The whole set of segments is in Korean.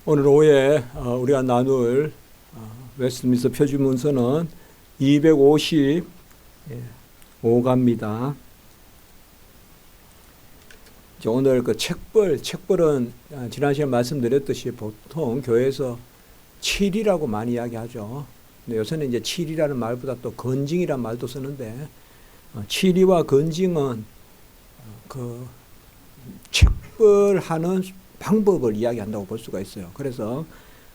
오늘 오후에 우리가 나눌 웨스트민스터 표준문서는 255가입니다. 오늘 그 책벌은 지난 시간에 말씀드렸듯이 보통 교회에서 칠이라고 많이 이야기하죠. 근데 요새는 이제 칠이라는 말보다 또 건징이라는 말도 쓰는데, 칠이와 건징은 그 책벌하는 방법을 이야기한다고 볼 수가 있어요. 그래서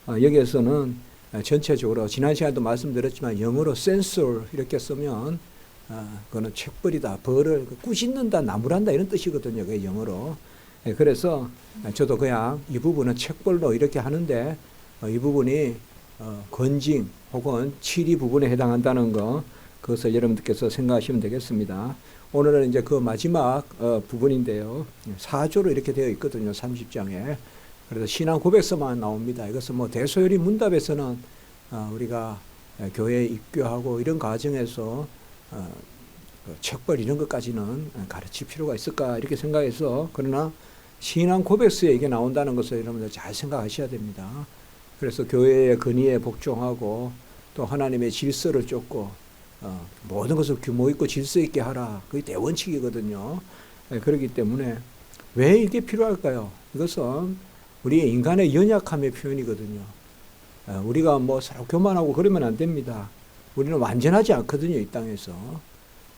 여기에서는 전체적으로 지난 시간에도 말씀드렸지만 영어로 censor 이렇게 쓰면 그거는 책벌이다, 벌을 꾸짖는다, 나무란다 이런 뜻이거든요. 그게 영어로. 그래서 저도 그냥 이 부분은 책벌로 이렇게 하는데 이 부분이 건징 혹은 칠이 부분에 해당한다는 거, 그것을 여러분들께서 생각하시면 되겠습니다. 오늘은 이제 그 마지막 부분인데요. 4조로 이렇게 되어 있거든요. 30장에. 그래서 신앙 고백서만 나옵니다. 이것은 뭐 대소요리 문답에서는 우리가 교회에 입교하고 이런 과정에서 책벌 이런 것까지는 가르칠 필요가 있을까 이렇게 생각해서, 그러나 신앙 고백서에 이게 나온다는 것을 여러분들 잘 생각하셔야 됩니다. 그래서 교회의 권위에 복종하고 또 하나님의 질서를 쫓고 모든 것을 규모 있고 질서 있게 하라. 그게 대원칙이거든요. 그렇기 때문에 왜 이게 필요할까요? 이것은 우리 인간의 연약함의 표현이거든요. 우리가 뭐 서로 교만하고 그러면 안 됩니다. 우리는 완전하지 않거든요, 이 땅에서.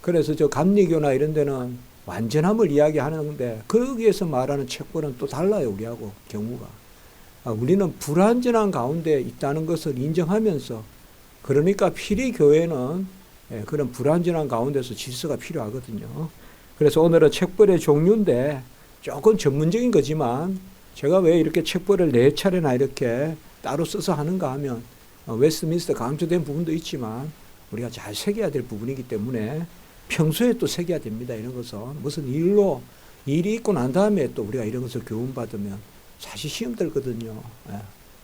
그래서 저 감리교나 이런 데는 완전함을 이야기하는데 거기에서 말하는 책벌은 또 달라요, 우리하고 경우가. 우리는 불완전한 가운데 있다는 것을 인정하면서, 그러니까 필히 교회는 그런 불완전한 가운데서 질서가 필요하거든요. 그래서 오늘은 책벌의 종류인데 조금 전문적인 거지만, 제가 왜 이렇게 책벌을 4차례나 이렇게 따로 써서 하는가 하면 웨스트민스터 강조된 부분도 있지만 우리가 잘 새겨야 될 부분이기 때문에 평소에 또 새겨야 됩니다. 이런 것은 무슨 일이 있고 난 다음에 또 우리가 이런 것을 교훈받으면 사실 시험 들거든요.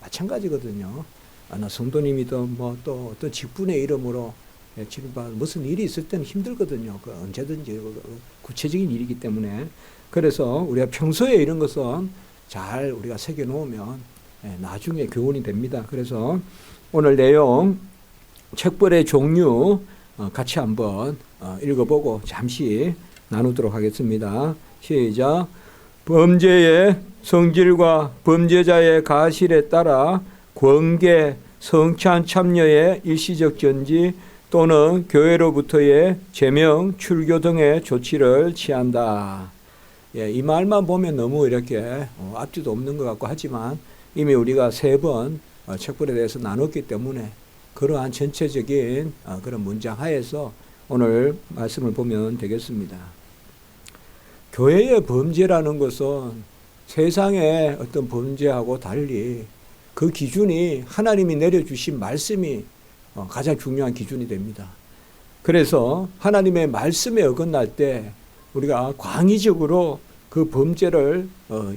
마찬가지거든요. 성도님이든 뭐 또 어떤 직분의 이름으로 무슨 일이 있을 때는 힘들거든요. 언제든지 구체적인 일이기 때문에. 그래서 우리가 평소에 이런 것은 잘 우리가 새겨 놓으면 나중에 교훈이 됩니다. 그래서 오늘 내용 책벌의 종류 같이 한번 읽어보고 잠시 나누도록 하겠습니다. 시작. 범죄의 성질과 범죄자의 가실에 따라 권계, 성찬 참여의 일시적 전지 또는 교회로부터의 제명, 출교 등의 조치를 취한다. 이 말만 보면 너무 이렇게 앞뒤도 없는 것 같고 하지만 이미 우리가 3번 책벌에 대해서 나눴기 때문에 그러한 전체적인 그런 문장 하에서 오늘 말씀을 보면 되겠습니다. 교회의 범죄라는 것은 세상의 어떤 범죄하고 달리 그 기준이 하나님이 내려주신 말씀이 가장 중요한 기준이 됩니다. 그래서 하나님의 말씀에 어긋날 때 우리가 광의적으로 그 범죄를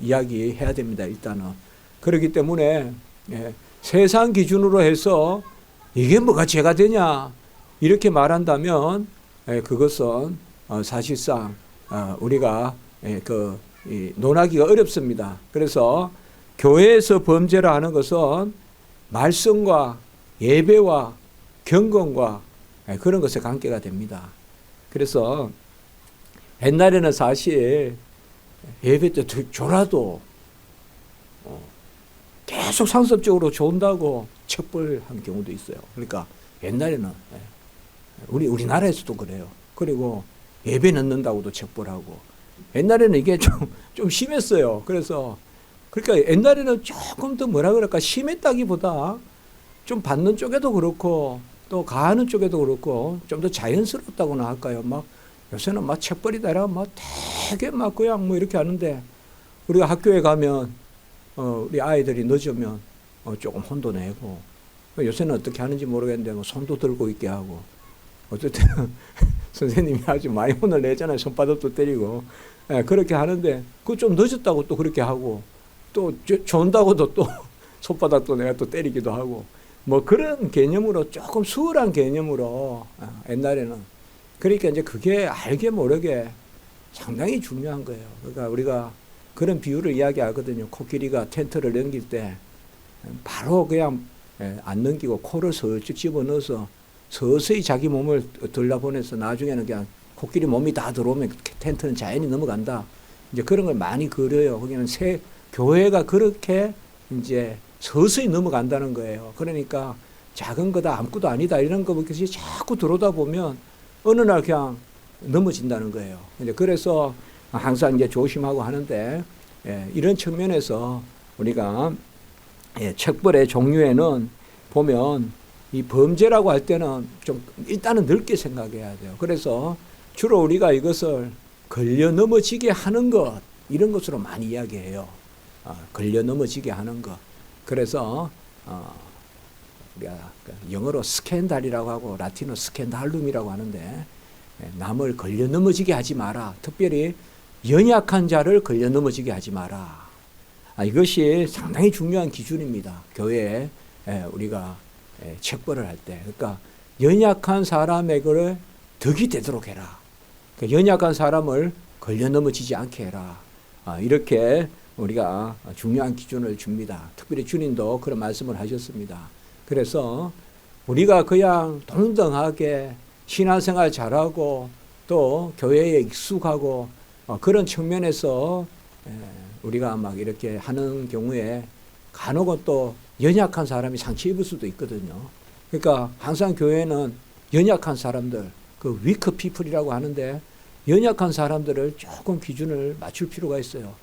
이야기해야 됩니다. 일단은. 그렇기 때문에 세상 기준으로 해서 이게 뭐가 죄가 되냐 이렇게 말한다면 그것은 사실상 우리가 논하기가 어렵습니다. 그래서 교회에서 범죄를 하는 것은 말씀과 예배와 경건과 그런 것에 관계가 됩니다. 그래서 옛날에는 사실 예배 때 졸아도 계속 상습적으로 존다고 책벌한 경우도 있어요. 그러니까 옛날에는 우리나라에서도 그래요. 그리고 예배 늦는다고도 책벌하고 옛날에는 이게 좀 심했어요. 그래서 그러니까 옛날에는 조금 더 뭐라 그럴까 심했다기보다 좀 받는 쪽에도 그렇고 또 가하는 쪽에도 그렇고 좀 더 자연스럽다고나 할까요? 막 요새는 막 책벌이다 이러면 막 되게 막 그냥 뭐 이렇게 하는데 우리가 학교에 가면 우리 아이들이 늦으면 조금 혼도 내고 요새는 어떻게 하는지 모르겠는데 뭐 손도 들고 있게 하고 어쨌든 선생님이 아주 많이 혼을 내잖아요. 손바닥도 때리고 그렇게 하는데 그거 좀 늦었다고 또 그렇게 하고 또 좋다고도 또 손바닥도 내가 또 때리기도 하고 뭐 그런 개념으로 조금 수월한 개념으로 옛날에는 그러니까 이제 그게 알게 모르게 상당히 중요한 거예요. 그러니까 우리가 그런 비유를 이야기하거든요. 코끼리가 텐트를 넘길 때 바로 그냥 안 넘기고 코를 슬쩍 집어넣어서 서서히 자기 몸을 들여보내서 나중에는 그냥 코끼리 몸이 다 들어오면 텐트는 자연히 넘어간다. 이제 그런 걸 많이 그려요. 거기는 교회가 그렇게 이제 서서히 넘어간다는 거예요. 그러니까 작은 거다 아무것도 아니다 이런 거 보듯이 자꾸 들어오다 보면 어느 날 그냥 넘어진다는 거예요. 이제 그래서 항상 이제 조심하고 하는데 이런 측면에서 우리가 책벌의 종류에는 보면 이 범죄라고 할 때는 좀 일단은 넓게 생각해야 돼요. 그래서 주로 우리가 이것을 걸려 넘어지게 하는 것 이런 것으로 많이 이야기해요. 걸려 넘어지게 하는 것. 그래서 우리가 영어로 스캔달이라고 하고 라틴어 스캔달룸이라고 하는데 남을 걸려 넘어지게 하지 마라. 특별히 연약한 자를 걸려 넘어지게 하지 마라. 이것이 상당히 중요한 기준입니다. 교회에 우리가 책벌을 할 때. 그러니까 연약한 사람에게 덕이 되도록 해라. 그러니까 연약한 사람을 걸려 넘어지지 않게 해라. 이렇게 우리가 중요한 기준을 줍니다. 특별히 주님도 그런 말씀을 하셨습니다. 그래서 우리가 그냥 동등하게 신앙생활 잘하고 또 교회에 익숙하고 그런 측면에서 우리가 막 이렇게 하는 경우에 간혹은 또 연약한 사람이 상처 입을 수도 있거든요. 그러니까 항상 교회는 연약한 사람들, 그 위크 피플이라고 하는데 연약한 사람들을 조금 기준을 맞출 필요가 있어요.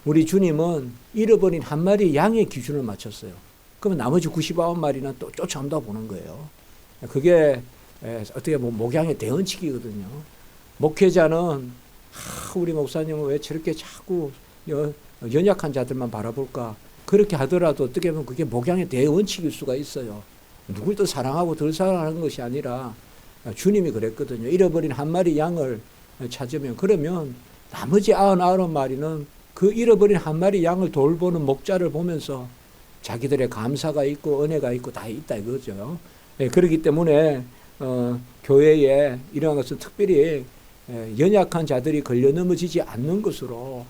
우리 주님은 잃어버린 한 마리 양의 기준을 맞췄어요. 그러면 나머지 99마리는 또 쫓아온다 보는 거예요. 그게 어떻게 보면 목양의 대원칙이거든요. 목회자는 우리 목사님은 왜 저렇게 자꾸 연약한 자들만 바라볼까? 그렇게 하더라도 어떻게 보면 그게 목양의 대원칙일 수가 있어요. 누굴 더 사랑하고 덜 사랑하는 것이 아니라 주님이 그랬거든요. 잃어버린 한 마리 양을 찾으면 그러면 나머지 99마리는 그 잃어버린 한 마리 양을 돌보는 목자를 보면서 자기들의 감사가 있고 은혜가 있고 다 있다 이거죠. 그렇기 때문에 교회에 이러한 것은 특별히 연약한 자들이 걸려 넘어지지 않는 것으로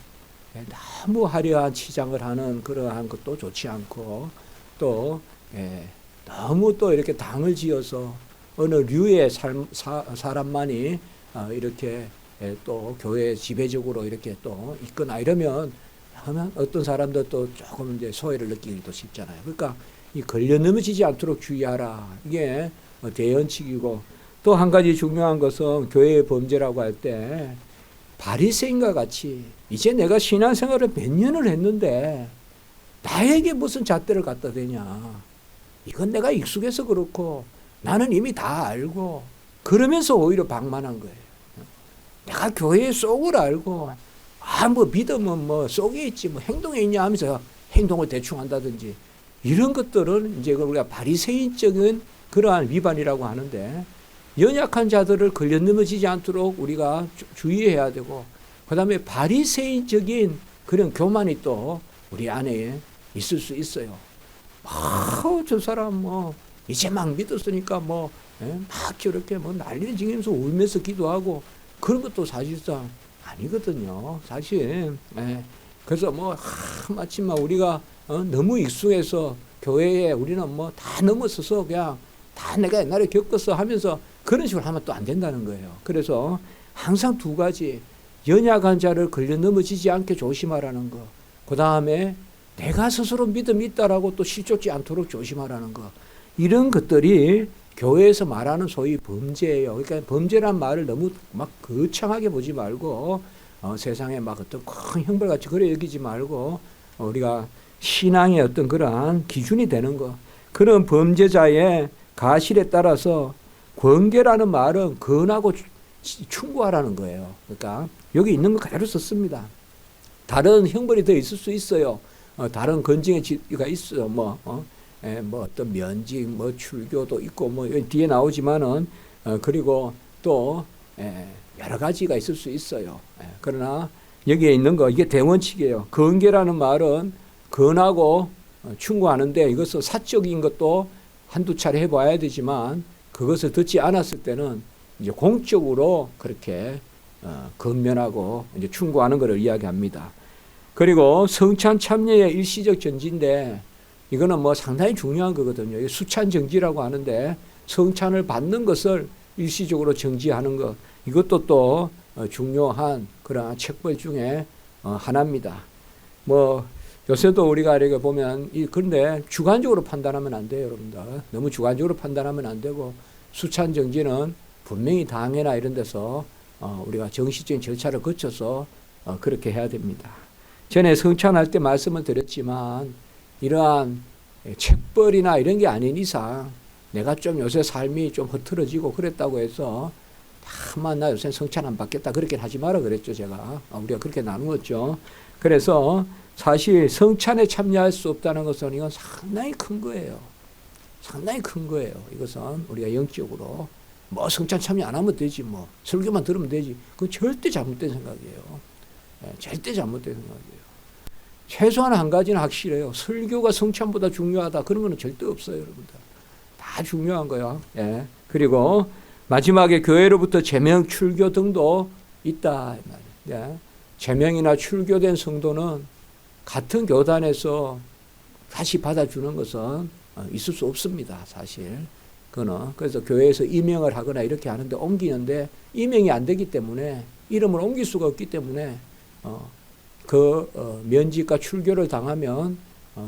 너무 화려한 치장을 하는 그러한 것도 좋지 않고 또 너무 또 이렇게 당을 지어서 어느 류의 사람만이 이렇게 또 교회 지배적으로 이렇게 또 있거나 이러면 어떤 사람들도 조금 이제 소외를 느끼기도 쉽잖아요. 그러니까 이 걸려 넘어지지 않도록 주의하라. 이게 대연칙이고 또 한 가지 중요한 것은 교회의 범죄라고 할 때 바리새인과 같이 이제 내가 신앙생활을 몇 년을 했는데 나에게 무슨 잣대를 갖다 대냐. 이건 내가 익숙해서 그렇고 나는 이미 다 알고 그러면서 오히려 방만한 거예요. 내가 교회의 속을 알고 뭐 믿음은 뭐 속에 있지 뭐 행동에 있냐 하면서 행동을 대충 한다든지 이런 것들은 이제 우리가 바리새인적인 그러한 위반이라고 하는데 연약한 자들을 걸려 넘어지지 않도록 우리가 주의해야 되고 그 다음에 바리새인적인 그런 교만이 또 우리 안에 있을 수 있어요. 저 사람 뭐 이제 막 믿었으니까 막 저렇게 뭐 난리를 지면서 울면서 기도하고 그런 것도 사실상 아니거든요. 사실. 그래서 마침 우리가 너무 익숙해서 교회에 우리는 뭐 다 넘어서서 그냥 다 내가 옛날에 겪었어 하면서 그런 식으로 하면 또 안 된다는 거예요. 그래서 항상 두 가지 연약한 자를 걸려 넘어지지 않게 조심하라는 거. 그 다음에 내가 스스로 믿음이 있다라고 또 실족지 않도록 조심하라는 거. 이런 것들이 교회에서 말하는 소위 범죄예요. 그러니까 범죄란 말을 너무 막 거창하게 보지 말고 세상에 막 어떤 큰 형벌같이 그래 여기지 말고 우리가 신앙의 어떤 그러한 기준이 되는 거. 그런 범죄자의 가실에 따라서 권계라는 말은 권하고 충고하라는 거예요. 그러니까 여기 있는 거 그대로 썼습니다. 다른 형벌이 더 있을 수 있어요. 다른 건징의 지가 있어요. 뭐 어떤 면직, 뭐 출교도 있고 뭐 뒤에 나오지만은 그리고 또 여러 가지가 있을 수 있어요. 그러나 여기에 있는 거 이게 대원칙이에요. 권계라는 말은 권하고 충고하는데 이것은 사적인 것도 한두 차례 해봐야 되지만 그것을 듣지 않았을 때는 이제 공적으로 그렇게 건면하고 이제 충고하는 것을 이야기합니다. 그리고 성찬 참여의 일시적 전지인데 이거는 뭐 상당히 중요한 거거든요. 이 수찬 정지라고 하는데 성찬을 받는 것을 일시적으로 정지하는 것, 이것도 또 중요한 그러한 책벌 중에 하나입니다. 뭐 요새도 우리가 이렇게 보면 그런데 주관적으로 판단하면 안 돼요, 여러분들. 너무 주관적으로 판단하면 안 되고 수찬 정지는 분명히 당회나 이런 데서 우리가 정식적인 절차를 거쳐서 그렇게 해야 됩니다. 전에 성찬할 때 말씀을 드렸지만 이러한 책벌이나 이런 게 아닌 이상 내가 좀 요새 삶이 좀 흐트러지고 그랬다고 해서 다만 나 요새 성찬 안 받겠다 그렇게 하지 마라 그랬죠. 제가 우리가 그렇게 나누었죠. 그래서 사실 성찬에 참여할 수 없다는 것은 이건 상당히 큰 거예요. 상당히 큰 거예요. 이것은 우리가 영적으로 뭐 성찬 참여 안 하면 되지, 뭐 설교만 들으면 되지, 그건 절대 잘못된 생각이에요. 절대 잘못된 생각이에요. 최소한 한 가지는 확실해요. 설교가 성찬보다 중요하다 그런 거는 절대 없어요, 여러분들. 다 중요한 거야. 예. 그리고 마지막에 교회로부터 제명, 출교 등도 있다. 예. 제명이나 출교된 성도는 같은 교단에서 다시 받아주는 것은 있을 수 없습니다, 사실. 그거는. 그래서 교회에서 임명을 하거나 이렇게 하는데 옮기는데 임명이 안 되기 때문에 이름을 옮길 수가 없기 때문에 면직과 출교를 당하면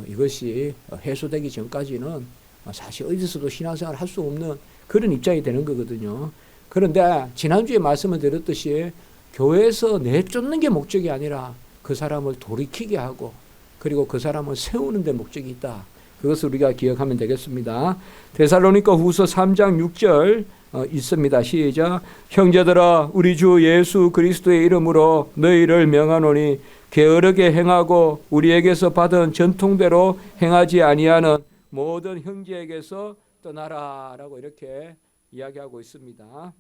이것이 해소되기 전까지는 사실 어디서도 신앙생활을 할 수 없는 그런 입장이 되는 거거든요. 그런데 지난주에 말씀을 드렸듯이 교회에서 내쫓는 게 목적이 아니라 그 사람을 돌이키게 하고 그리고 그 사람을 세우는 데 목적이 있다. 그것을 우리가 기억하면 되겠습니다. 데살로니가 후서 3장 6절 있습니다. 시작. 형제들아 우리 주 예수 그리스도의 이름으로 너희를 명하노니 게으르게 행하고 우리에게서 받은 전통대로 행하지 아니하는 모든 형제에게서 떠나라라고 이렇게 이야기하고 있습니다.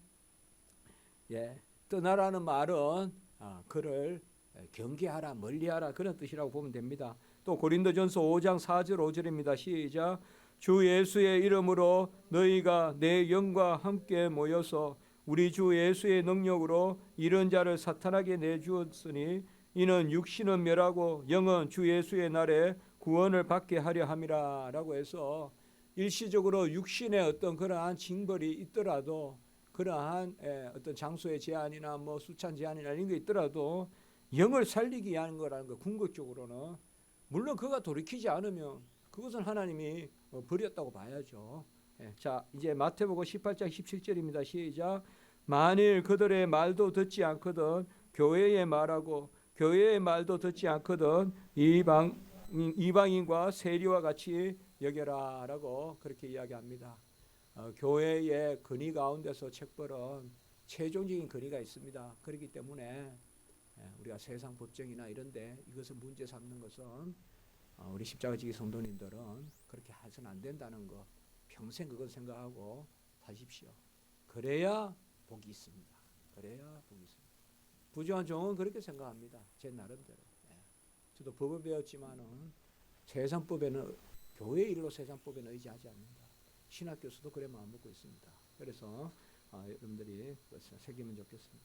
예, 떠나라는 말은 그를 경계하라, 멀리하라 그런 뜻이라고 보면 됩니다. 또 고린도전서 5장 4절 5절입니다. 시작. 주 예수의 이름으로 너희가 내 영과 함께 모여서 우리 주 예수의 능력으로 이런 자를 사탄에게 내주었으니 이는 육신은 멸하고 영은 주 예수의 날에 구원을 받게 하려 함이라 라고 해서 일시적으로 육신의 어떤 그러한 징벌이 있더라도 그러한 어떤 장소의 제한이나 뭐 수찬 제한이나 이런 게 있더라도 영을 살리기 위한 거라는 거. 궁극적으로는 물론 그가 돌이키지 않으면 그것은 하나님이 버렸다고 봐야죠. 자, 이제 마태복음 18장 17절입니다. 시작. 만일 그들의 말도 듣지 않거든 교회의 말하고 교회의 말도 듣지 않거든 이방인과 세리와 같이 여겨라라고 그렇게 이야기합니다. 교회의 근위 가운데서 책벌은 최종적인 근위가 있습니다. 그렇기 때문에 우리가 세상 법정이나 이런데 이것을 문제 삼는 것은 우리 십자가지기 성도님들은 그렇게 해서는 안 된다는 거 평생 그걸 생각하고 사십시오. 그래야 복이 있습니다. 그래야 복이 있습니다. 부정한 종은 그렇게 생각합니다. 제 나름대로. 저도 법을 배웠지만은 세상법에는 교회 일로 세상법에는 의지하지 않는다. 신학 교수도 그래 마음 먹고 있습니다. 그래서 여러분들이 새기면 좋겠습니다.